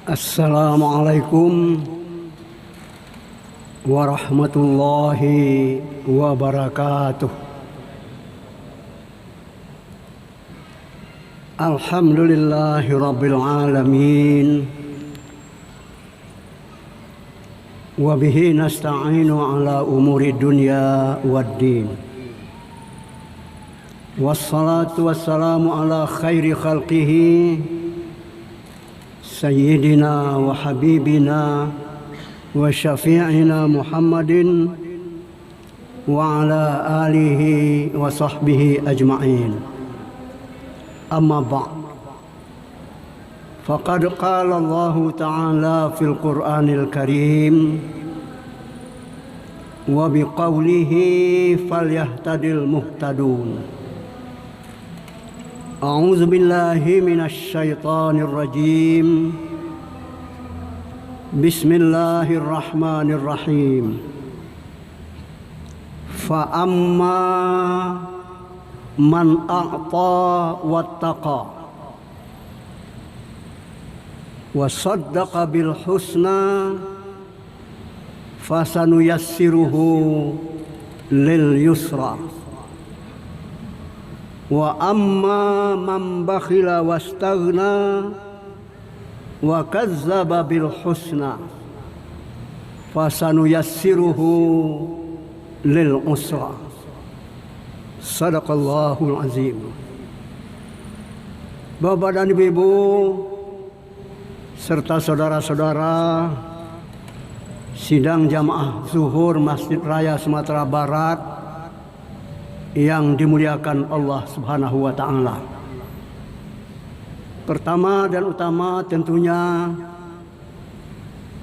Assalamualaikum warahmatullahi wabarakatuh. Alhamdulillahi rabbil alamin. Wa bihi nasta'inu ala umuri dunya waddin. Wassalatu wassalamu ala khairi khalqihi Sayyidina wa habibina wa syafi'ina Muhammadin wa ala alihi wa sahbihi ajma'in. Amma ba'd. Faqad qala Allah Ta'ala fil Qur'anil Karim wa biqawlihi falyahtadil muhtadun. A'udzu billahi minasy syaithanir rajim. Bismillahirrahmanirrahim. Fa amma man a'ta wattaqa wa saddaqa bil husna fasanuyassiruhu lil yusra. Wa amma man bakhila wastaghna wa kazzaba bil husna fasanuyassiruhu lil usra. Sadaqallahul azim. Bapak dan ibu serta saudara-saudara sidang jamaah zuhur Masjid Raya Sumatera Barat yang dimuliakan Allah Subhanahu wa Ta'ala. Pertama dan utama tentunya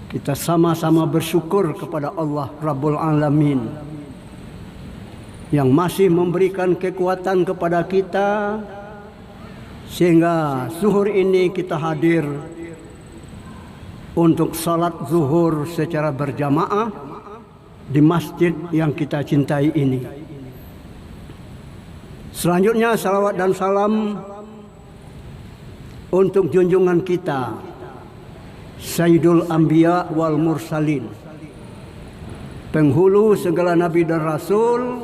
kita sama-sama bersyukur kepada Allah Rabbul Alamin yang masih memberikan kekuatan kepada kita sehingga zuhur ini kita hadir untuk salat zuhur secara berjamaah di masjid yang kita cintai ini. Selanjutnya salawat dan salam untuk junjungan kita Sayyidul Anbiya wal Mursalin, penghulu segala nabi dan rasul,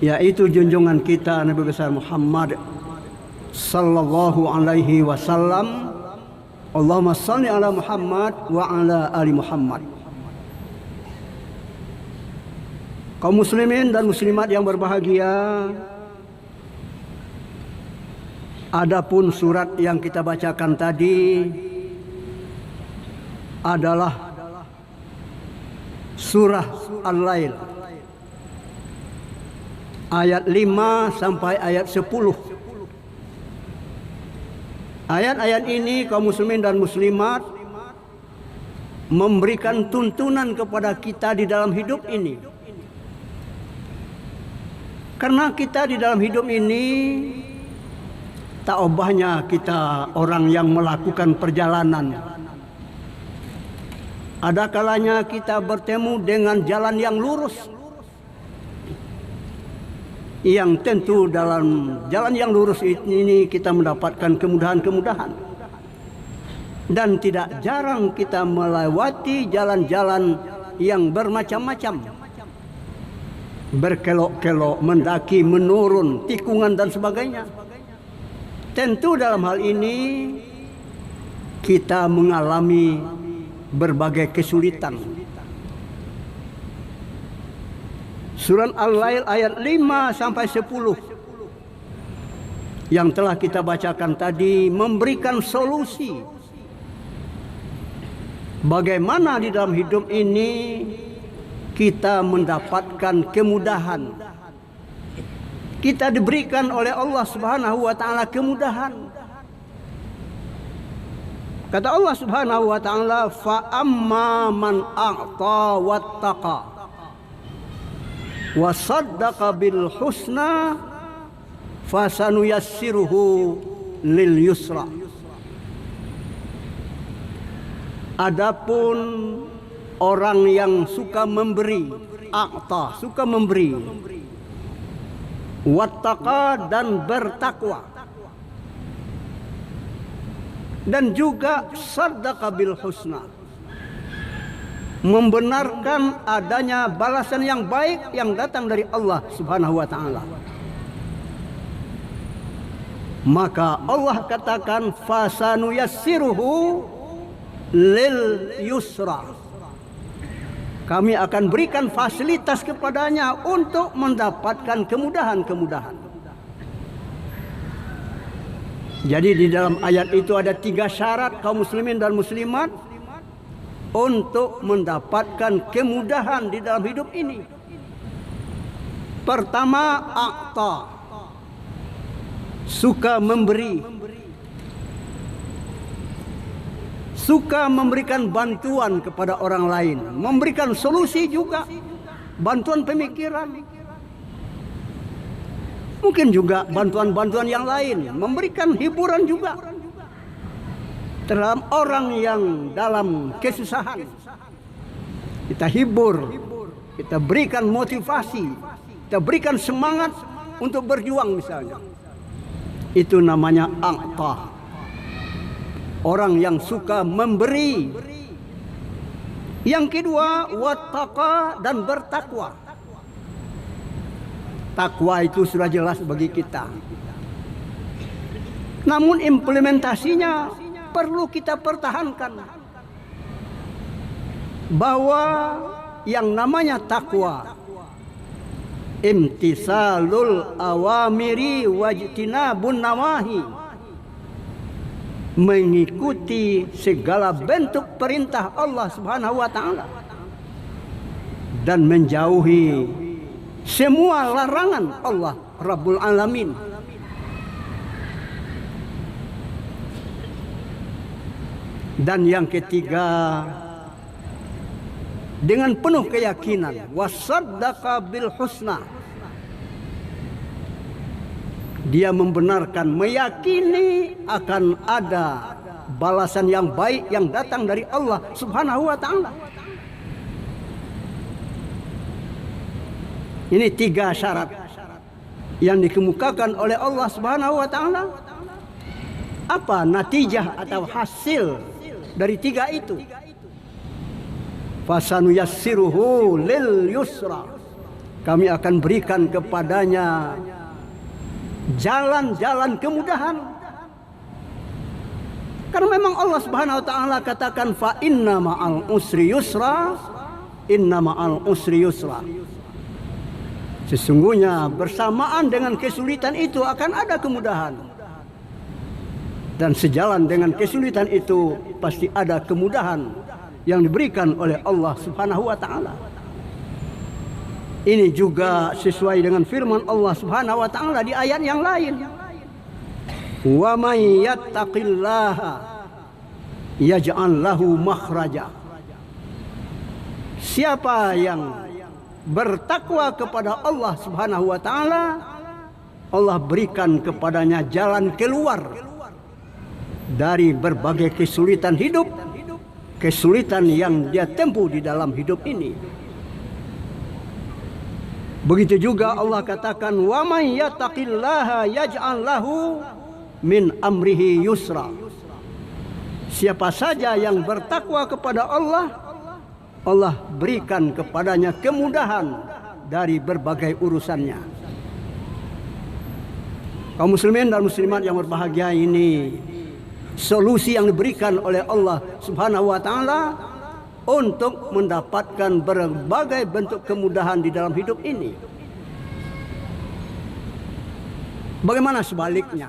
yaitu junjungan kita Nabi besar Muhammad sallallahu alaihi wasallam. Allahumma shalli ala Muhammad wa ala ali Muhammad. Kaum muslimin dan muslimat yang berbahagia, adapun surat yang kita bacakan tadi adalah surah Al-Lail ayat 5 sampai ayat 10. Ayat-ayat ini kaum muslimin dan muslimat memberikan tuntunan kepada kita di dalam hidup ini. Karena kita di dalam hidup ini tak obahnya kita orang yang melakukan perjalanan. Ada kalanya kita bertemu dengan jalan yang lurus, yang tentu dalam jalan yang lurus ini kita mendapatkan kemudahan-kemudahan. Dan tidak jarang kita melewati jalan-jalan yang bermacam-macam, berkelok-kelok, mendaki, menurun, tikungan dan sebagainya. Tentu dalam hal ini kita mengalami berbagai kesulitan. Surah Al-Lail ayat 5 sampai 10 yang telah kita bacakan tadi memberikan solusi bagaimana di dalam hidup ini kita mendapatkan kemudahan. Kita diberikan oleh Allah Subhanahu wa Ta'ala kemudahan. Kata Allah Subhanahu wa Ta'ala, fa amma man a'ta wattaqa wa saddaqa bil husna fasanuyassiruhu lil yusra. Adapun orang yang suka memberi, a'ta, suka memberi, wattaqa dan bertakwa, dan juga saddaqa bil husna, membenarkan adanya balasan yang baik yang datang dari Allah Subhanahu wa taala. Maka Allah katakan fasanuyassiruhu lil yusra. Kami akan berikan fasilitas kepadanya untuk mendapatkan kemudahan-kemudahan. Jadi di dalam ayat itu ada 3 syarat kaum muslimin dan muslimat untuk mendapatkan kemudahan di dalam hidup ini. Pertama, a'ta, suka memberi, suka memberikan bantuan kepada orang lain, memberikan solusi juga, bantuan pemikiran, mungkin juga bantuan-bantuan yang lain, memberikan hiburan juga terhadap orang yang dalam kesusahan. Kita hibur, kita berikan motivasi, kita berikan semangat untuk berjuang misalnya. Itu namanya a'ta, orang yang suka memberi. Yang kedua, wattaqa, dan bertakwa. Takwa itu sudah jelas bagi kita. Namun implementasinya perlu kita pertahankan. Bahwa yang namanya takwa, imtisalul awamiri wajtinabun nawahi, mengikuti segala bentuk perintah Allah Subhanahu wa taala dan menjauhi semua larangan Allah Rabbul Alamin. Dan yang ketiga, dengan penuh keyakinan, wasaddaqa bil husna, dia membenarkan, meyakini akan ada balasan yang baik yang datang dari Allah Subhanahu wa taala. Ini 3 syarat yang dikemukakan oleh Allah Subhanahu wa taala. Apa natijah atau hasil dari 3 itu? Fasanuyassiruhu lil yusra. Kami akan berikan kepadanya jalan-jalan kemudahan. Karena memang Allah Subhanahu wa taala katakan fa inna ma'al usri yusra, inna ma'al usri yusra. Sesungguhnya bersamaan dengan kesulitan itu akan ada kemudahan. Dan sejalan dengan kesulitan itu pasti ada kemudahan yang diberikan oleh Allah Subhanahu wa taala. Ini juga sesuai dengan firman Allah Subhanahu wa taala di ayat yang lain. Wa may yattaqillaha yaj'al lahu makhraja. Siapa yang bertakwa kepada Allah Subhanahu wa taala, Allah berikan kepadanya jalan keluar dari berbagai kesulitan hidup, kesulitan yang dia tempuh di dalam hidup ini. Begitu juga Allah katakan wa may yattaqillaha yaj'al lahu min amrihi yusra. Siapa saja yang bertakwa kepada Allah, Allah berikan kepadanya kemudahan dari berbagai urusannya. Kaum muslimin dan muslimat yang berbahagia, ini solusi yang diberikan oleh Allah Subhanahu wa taala untuk mendapatkan berbagai bentuk kemudahan di dalam hidup ini. Bagaimana sebaliknya?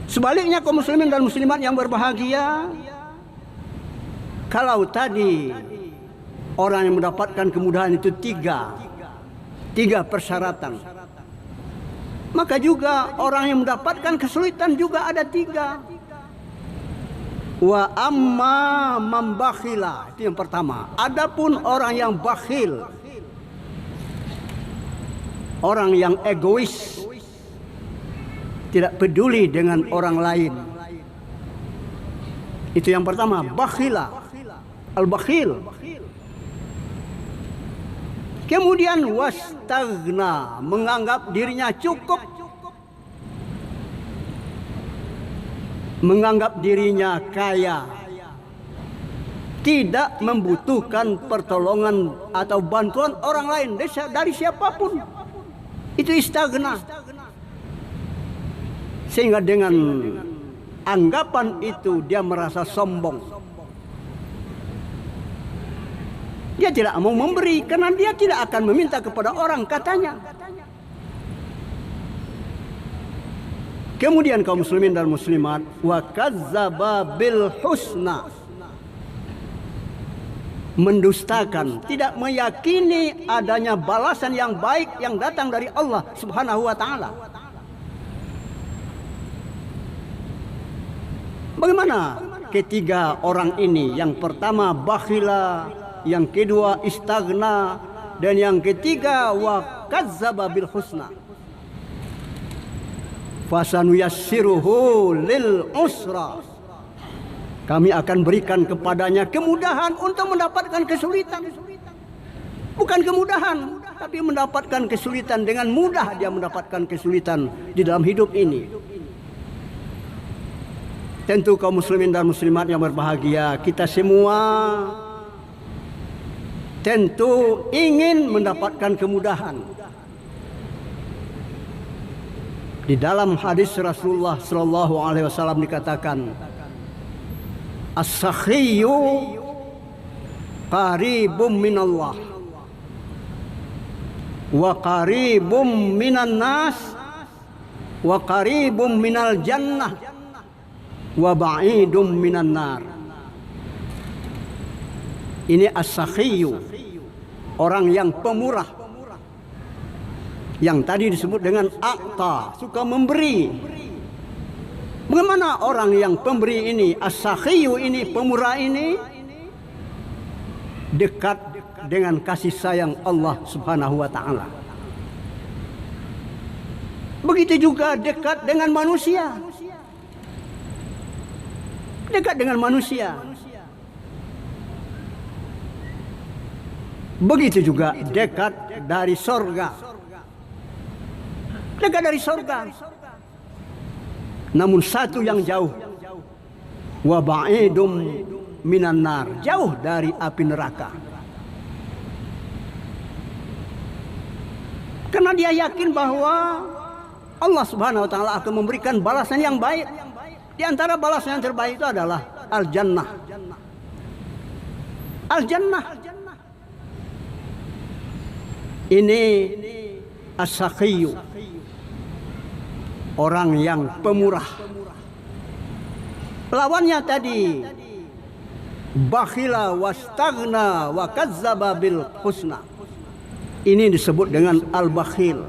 Sebaliknya kaum muslimin dan muslimat yang berbahagia, kalau tadi orang yang mendapatkan kemudahan itu tiga persyaratan, maka juga orang yang mendapatkan kesulitan juga ada 3. Wa amma mambakhila, itu yang pertama. Adapun orang yang bakhil, orang yang egois, tidak peduli dengan orang lain, itu yang pertama, bakhila. Al-bakhil. Kemudian wastaghna, menganggap dirinya cukup. menganggap dirinya kaya, tidak membutuhkan pertolongan atau bantuan orang lain dari siapapun. Itu istighna. Sehingga dengan anggapan itu dia merasa sombong. Dia tidak mau memberi karena dia tidak akan meminta kepada orang, katanya. Kemudian kaum muslimin dan muslimat, wa kadzdzaba bil husna, mendustakan, tidak meyakini adanya balasan yang baik yang datang dari Allah Subhanahu wa taala. Bagaimana ketiga orang ini? Yang pertama bakhila, yang kedua istaghna, dan yang ketiga wa kadzdzaba bil husna. Fasanuyassiruhu lil usra, kami akan berikan kepadanya kemudahan untuk mendapatkan kesulitan. Bukan kemudahan, tapi mendapatkan kesulitan. Dengan mudah dia mendapatkan kesulitan di dalam hidup ini. Tentu kaum muslimin dan muslimat yang berbahagia, kita semua tentu ingin mendapatkan kemudahan. Di dalam hadis Rasulullah sallallahu alaihi wasallam dikatakan, as-sakhiyyu qaribum minallah wa qaribum minan nas wa qaribum minal jannah wa ba'idum minan nar. Ini as-sakhiyyu, orang yang pemurah, yang tadi disebut dengan a'ta, suka memberi. Bagaimana orang yang pemberi ini, as-sakhiyyu ini, pemurah ini, dekat dengan kasih sayang Allah Subhanahu wa taala. Begitu juga dekat dengan manusia. Dekat dengan manusia. Begitu juga dekat dari sorga. Dekat dari sorga. Namun satu yang jauh. Wa ba'idum minan nar, jauh dari api neraka. Karena dia yakin bahwa Allah Subhanahu wa taala akan memberikan balasan yang baik. Di antara balasan yang terbaik itu adalah al-jannah. Al-jannah. Ini as-sakhiyyu, orang yang pemurah. Lawannya tadi bakhila wastaghna wa kadzdzaba bil husna. Ini disebut dengan al-bakhil.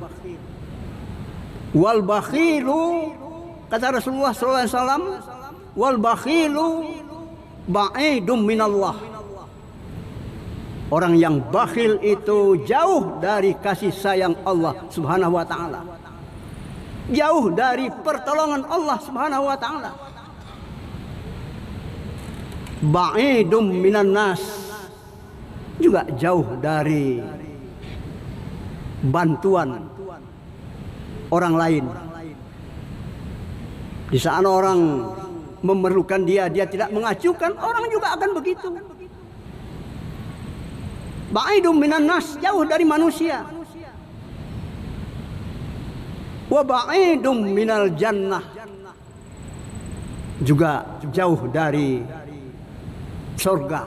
Wal bakhilu, kata Rasulullah sallallahu alaihi wasallam, wal bakhilu ba'idum minallah. Orang yang bakhil itu jauh dari kasih sayang Allah Subhanahu wa taala. Jauh dari pertolongan Allah Subhanahu wa taala. Ba'idum minan nas, juga jauh dari bantuan orang lain. Di saat orang memerlukan dia tidak mengacukan, orang juga akan begitu. Ba'idum minan nas, jauh dari manusia. Wa ba'idum minal jannah, juga jauh dari surga.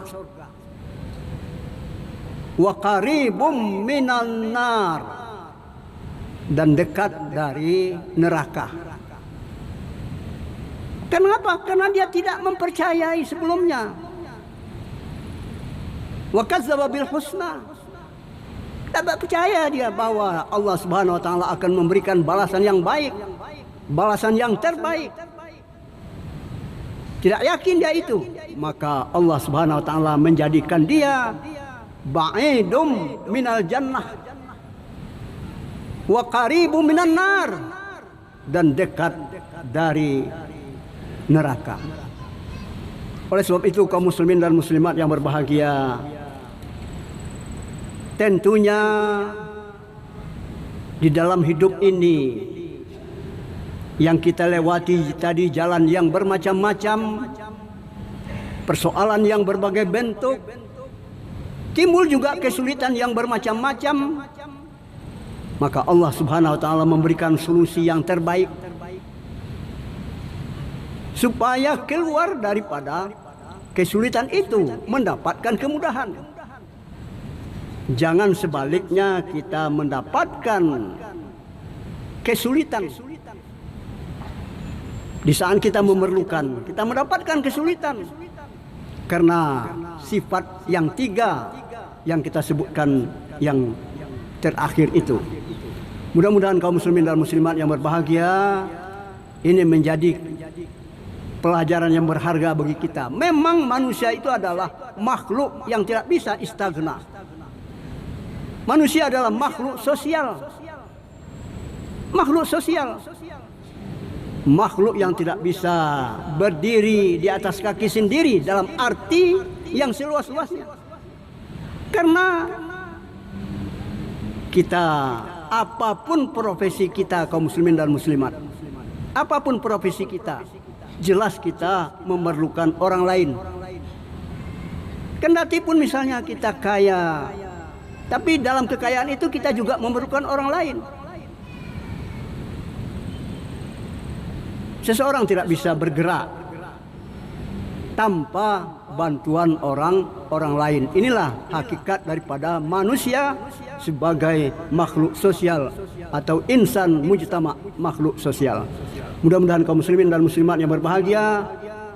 Wa qaribum minan nar, dan dekat dari neraka. Kenapa? Karena dia tidak mempercayai sebelumnya. Wa kadzdzaba bil husna, tidak percaya dia bahwa Allah Subhanahu wa taala akan memberikan balasan yang baik, balasan yang terbaik. Tidak yakin dia itu, maka Allah Subhanahu wa taala menjadikan dia ba'idum minal jannah wa qaribum minan nar, dan dekat dari neraka. Oleh sebab itu kaum muslimin dan muslimat yang berbahagia, tentunya di dalam hidup ini yang kita lewati tadi jalan yang bermacam-macam, persoalan yang berbagai bentuk, timbul juga kesulitan yang bermacam-macam, maka Allah Subhanahu wa taala memberikan solusi yang terbaik supaya keluar daripada kesulitan itu mendapatkan kemudahan. Jangan sebaliknya kita mendapatkan kesulitan di saat kita memerlukan, kita mendapatkan kesulitan karena sifat yang tiga yang kita sebutkan yang terakhir itu. Mudah-mudahan kaum muslimin dan muslimat yang berbahagia, ini menjadi pelajaran yang berharga bagi kita. Memang manusia itu adalah makhluk yang tidak bisa istagna. Manusia adalah makhluk sosial. Makhluk sosial. Makhluk yang tidak bisa berdiri di atas kaki sendiri dalam arti yang seluas-luasnya. Karena kita, apapun profesi kita kaum muslimin dan muslimat, apapun profesi kita, jelas kita memerlukan orang lain. Kendati pun misalnya kita kaya, tapi dalam kekayaan itu kita juga memerlukan orang lain. Seseorang tidak bisa bergerak tanpa bantuan orang lain. Inilah hakikat daripada manusia sebagai makhluk sosial atau insan mujtama, makhluk sosial. Mudah-mudahan kaum muslimin dan muslimat yang berbahagia,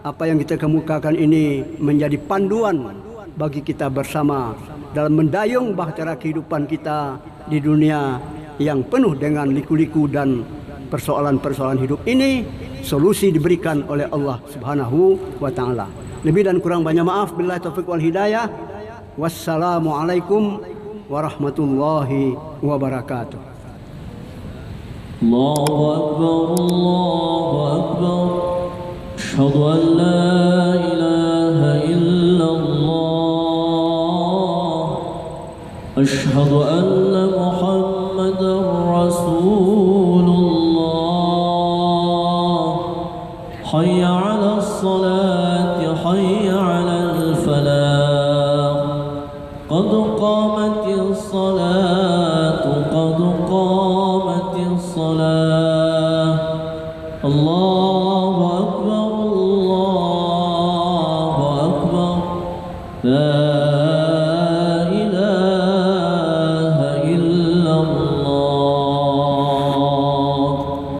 apa yang kita kemukakan ini menjadi panduan bagi kita bersama dalam mendayung bahtera kehidupan kita di dunia yang penuh dengan liku-liku dan persoalan-persoalan hidup ini. Solusi diberikan oleh Allah Subhanahu wa taala. Lebih dan kurang banyak maaf. Billahi taufiq wal hidayah. Wassalamualaikum warahmatullahi wabarakatuh. Allahu akbar, Allahu akbar. Asyhadu an la ilaha illallah. Asyhadu anna Muhammadar Rasulullah. حي على الصلاة حي على الفلاح قد قامت الصلاة قد قامت الصلاة الله